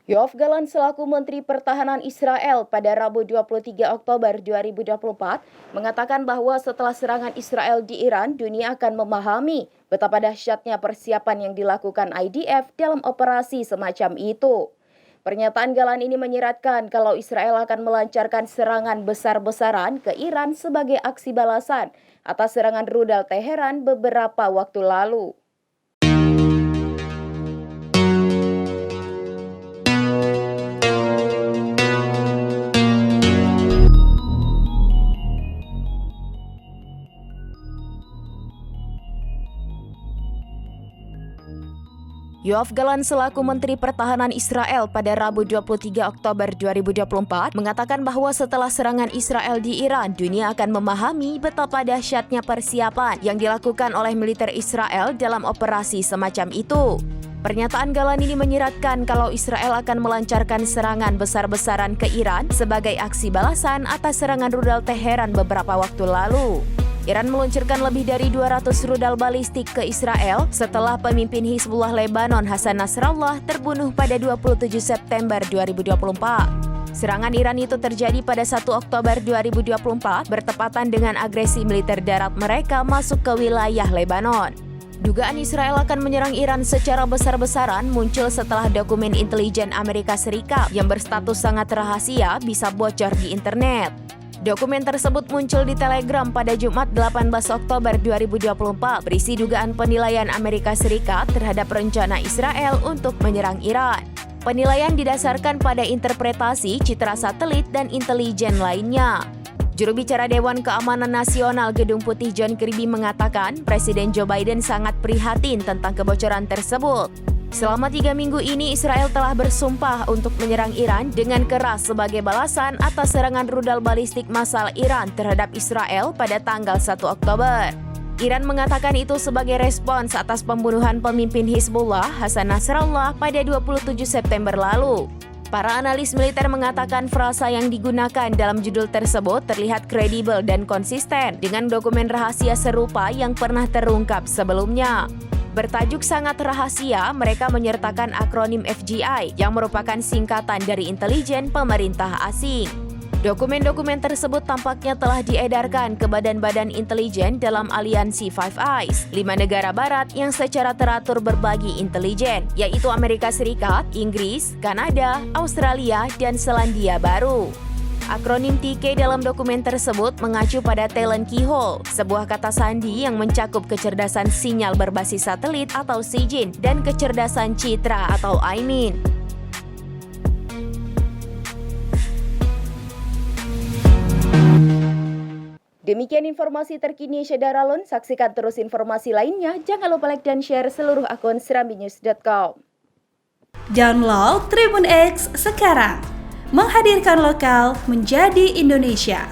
Yoav Gallant selaku Menteri Pertahanan Israel pada Rabu 23 Oktober 2024 mengatakan bahwa setelah serangan Israel di Iran, dunia akan memahami betapa dahsyatnya persiapan yang dilakukan IDF dalam operasi semacam itu. Pernyataan Gallant ini menyiratkan kalau Israel akan melancarkan serangan besar-besaran ke Iran sebagai aksi balasan atas serangan rudal Teheran beberapa waktu lalu. Yoav Gallant selaku Menteri Pertahanan Israel pada Rabu 23 Oktober 2024 mengatakan bahwa setelah serangan Israel di Iran, dunia akan memahami betapa dahsyatnya persiapan yang dilakukan oleh militer Israel dalam operasi semacam itu. Pernyataan Gallant ini menyiratkan kalau Israel akan melancarkan serangan besar-besaran ke Iran sebagai aksi balasan atas serangan rudal Teheran beberapa waktu lalu. Iran meluncurkan lebih dari 200 rudal balistik ke Israel setelah pemimpin Hizbullah Lebanon Hasan Nasrallah terbunuh pada 27 September 2024. Serangan Iran itu terjadi pada 1 Oktober 2024 bertepatan dengan agresi militer darat mereka masuk ke wilayah Lebanon. Dugaan Israel akan menyerang Iran secara besar-besaran muncul setelah dokumen intelijen Amerika Serikat yang berstatus sangat rahasia bisa bocor di internet. Dokumen tersebut muncul di Telegram pada Jumat 18 Oktober 2024 berisi dugaan penilaian Amerika Serikat terhadap rencana Israel untuk menyerang Iran. Penilaian didasarkan pada interpretasi citra satelit dan intelijen lainnya. Juru bicara Dewan Keamanan Nasional Gedung Putih John Kirby mengatakan Presiden Joe Biden sangat prihatin tentang kebocoran tersebut. Selama 3 minggu ini, Israel telah bersumpah untuk menyerang Iran dengan keras sebagai balasan atas serangan rudal balistik massal Iran terhadap Israel pada tanggal 1 Oktober. Iran mengatakan itu sebagai respons atas pembunuhan pemimpin Hizbullah Hasan Nasrallah pada 27 September lalu. Para analis militer mengatakan frasa yang digunakan dalam judul tersebut terlihat kredibel dan konsisten dengan dokumen rahasia serupa yang pernah terungkap sebelumnya. Bertajuk sangat rahasia, mereka menyertakan akronim FGI yang merupakan singkatan dari intelijen pemerintah asing. Dokumen-dokumen tersebut tampaknya telah diedarkan ke badan-badan intelijen dalam aliansi Five Eyes, 5 negara barat yang secara teratur berbagi intelijen, yaitu Amerika Serikat, Inggris, Kanada, Australia, dan Selandia Baru. Akronim TK dalam dokumen tersebut mengacu pada talent keyhole, sebuah kata sandi yang mencakup kecerdasan sinyal berbasis satelit atau SIGINT dan kecerdasan citra atau IMIN. Demikian informasi terkini Syedaralun. Saksikan terus informasi lainnya. Jangan lupa like dan share seluruh akun serambinews.com. Download Tribun X sekarang. Menghadirkan lokal menjadi Indonesia.